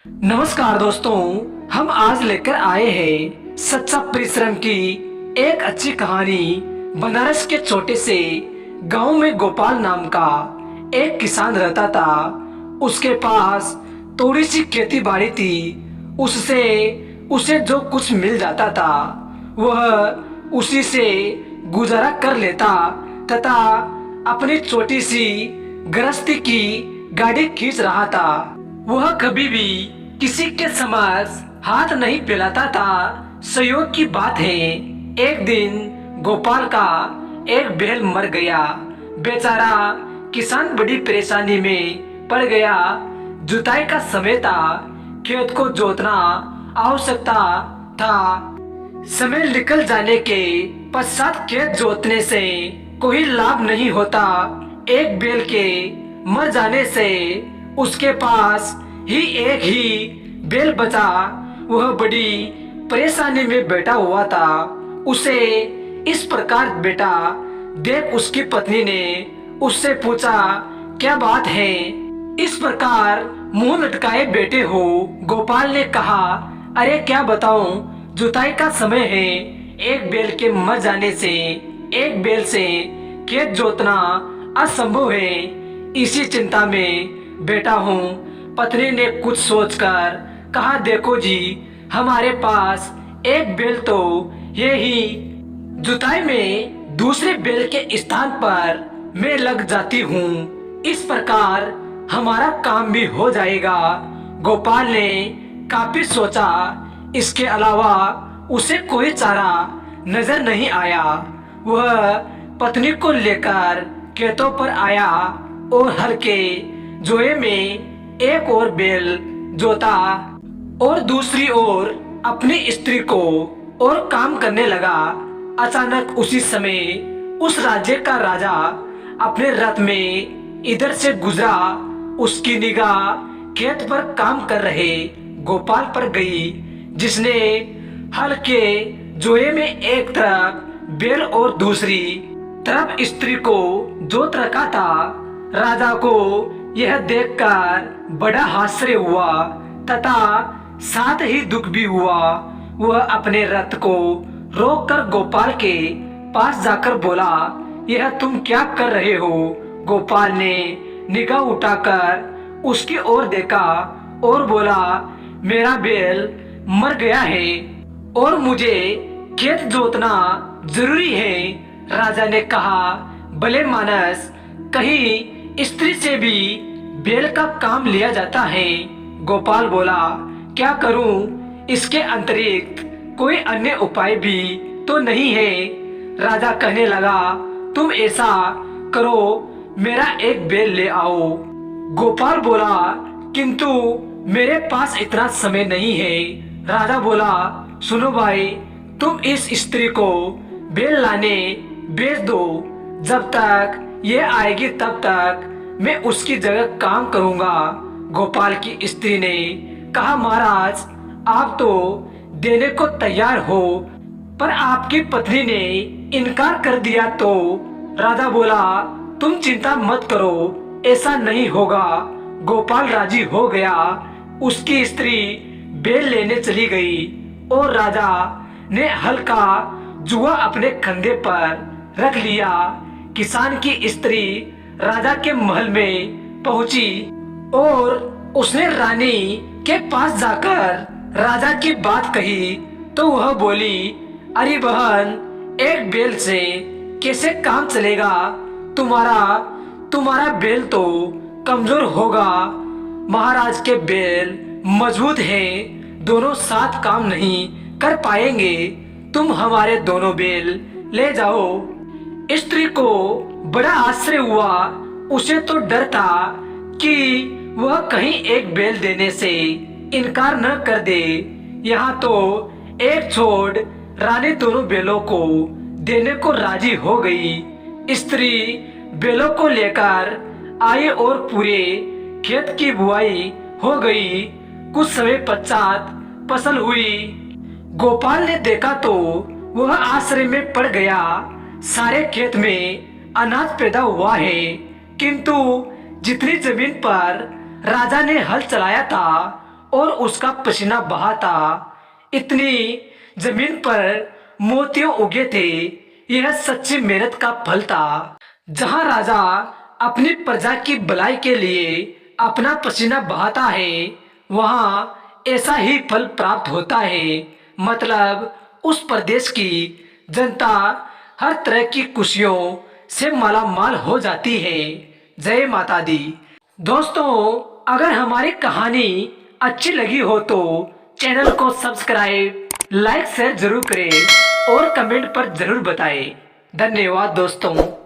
नमस्कार दोस्तों, हम आज लेकर आए हैं सच्चा परिश्रम की एक अच्छी कहानी। बनारस के छोटे से गांव में गोपाल नाम का एक किसान रहता था। उसके पास थोड़ी सी खेती बाड़ी थी। उससे उसे जो कुछ मिल जाता था वह उसी से गुजारा कर लेता तथा अपनी छोटी सी गृहस्थी की गाड़ी खींच रहा था। वह कभी भी किसी के समक्ष हाथ नहीं फैलाता था। संयोग की बात है, एक दिन गोपाल का एक बैल मर गया। बेचारा किसान बड़ी परेशानी में पड़ गया। जुताई का समय था, खेत को जोतना आवश्यकता था। समय निकल जाने के पश्चात खेत जोतने से कोई लाभ नहीं होता। एक बैल के मर जाने से उसके पास ही एक ही बैल बचा। वह बड़ी परेशानी में बैठा हुआ था। उसे इस प्रकार बेटा देख उसकी पत्नी ने उससे पूछा, क्या बात है, इस प्रकार मुंह लटकाए बैठे हो? गोपाल ने कहा, अरे क्या बताऊं, जुताई का समय है। एक बैल के मर जाने से एक बैल से खेत जोतना असंभव है। इसी चिंता में बैठा हूँ। पत्नी ने कुछ सोचकर कहा, देखो जी, हमारे पास एक बैल तो ये ही, जुताई में दूसरे बैल के स्थान पर मैं लग जाती हूँ। इस प्रकार हमारा काम भी हो जाएगा। गोपाल ने काफी सोचा, इसके अलावा उसे कोई चारा नजर नहीं आया। वह पत्नी को लेकर खेतों पर आया और हल के जोए में एक और बैल जोता और दूसरी ओर अपनी स्त्री को और काम करने लगा। अचानक उसी समय उस राज्य का राजा अपने रथ में इधर से गुजरा। उसकी निगाह खेत पर काम कर रहे गोपाल पर गई, जिसने हल के जोए में एक तरफ बैल और दूसरी तरफ स्त्री को जोत रखा था। राजा को यह देखकर बड़ा आश्चर्य हुआ तथा साथ ही दुख भी हुआ। वह अपने रथ को रोककर गोपाल के पास जाकर बोला, यह तुम क्या कर रहे हो? गोपाल ने निगाह उठाकर उसकी ओर देखा और बोला, मेरा बैल मर गया है और मुझे खेत जोतना जरूरी है। राजा ने कहा, भले मानस, कहीं स्त्री से भी बैल का काम लिया जाता है। गोपाल बोला, क्या करूं, इसके अतिरिक्त कोई अन्य उपाय भी तो नहीं है। राजा कहने लगा, तुम ऐसा करो, मेरा एक बैल ले आओ। गोपाल बोला, किंतु मेरे पास इतना समय नहीं है। राजा बोला, सुनो भाई, तुम इस स्त्री को बैल लाने भेज दो। जब तक ये आएगी तब तक मैं उसकी जगह काम करूंगा। गोपाल की स्त्री ने कहा, महाराज, आप तो देने को तैयार हो, पर आपकी पत्नी ने इनकार कर दिया तो? राजा बोला, तुम चिंता मत करो, ऐसा नहीं होगा। गोपाल राजी हो गया। उसकी स्त्री बैल लेने चली गई और राजा ने हल का जुआ अपने कंधे पर रख लिया। किसान की स्त्री राजा के महल में पहुंची और उसने रानी के पास जाकर राजा की बात कही तो वह बोली, अरे बहन, एक बैल से कैसे काम चलेगा? तुम्हारा बैल तो कमजोर होगा। महाराज के बैल मजबूत हैं, दोनों साथ काम नहीं कर पाएंगे। तुम हमारे दोनों बैल ले जाओ। स्त्री को बड़ा आश्चर्य हुआ। उसे तो डर था कि वह कहीं एक बैल देने से इनकार न कर दे। यहाँ तो एक छोड़ रानी दोनों बैलों को देने को राजी हो गई। स्त्री बैलों को लेकर आई और पूरे खेत की बुआई हो गई। कुछ समय पश्चात फसल हुई। गोपाल ने देखा तो वह आश्चर्य में पड़ गया। सारे खेत में अनाज पैदा हुआ है, किंतु जितनी जमीन पर राजा ने हल चलाया था और उसका पसीना बहा था। इतनी जमीन पर मोतियों उगे थे। यह सच्ची मेहनत का फल था। जहां राजा अपनी प्रजा की भलाई के लिए अपना पसीना बहाता है, वहां ऐसा ही फल प्राप्त होता है। मतलब उस प्रदेश की जनता हर तरह की खुशियों से मालामाल हो जाती है। जय माता दी। दोस्तों, अगर हमारी कहानी अच्छी लगी हो तो चैनल को सब्सक्राइब, लाइक शेयर जरूर करें और कमेंट पर जरूर बताएं। धन्यवाद दोस्तों।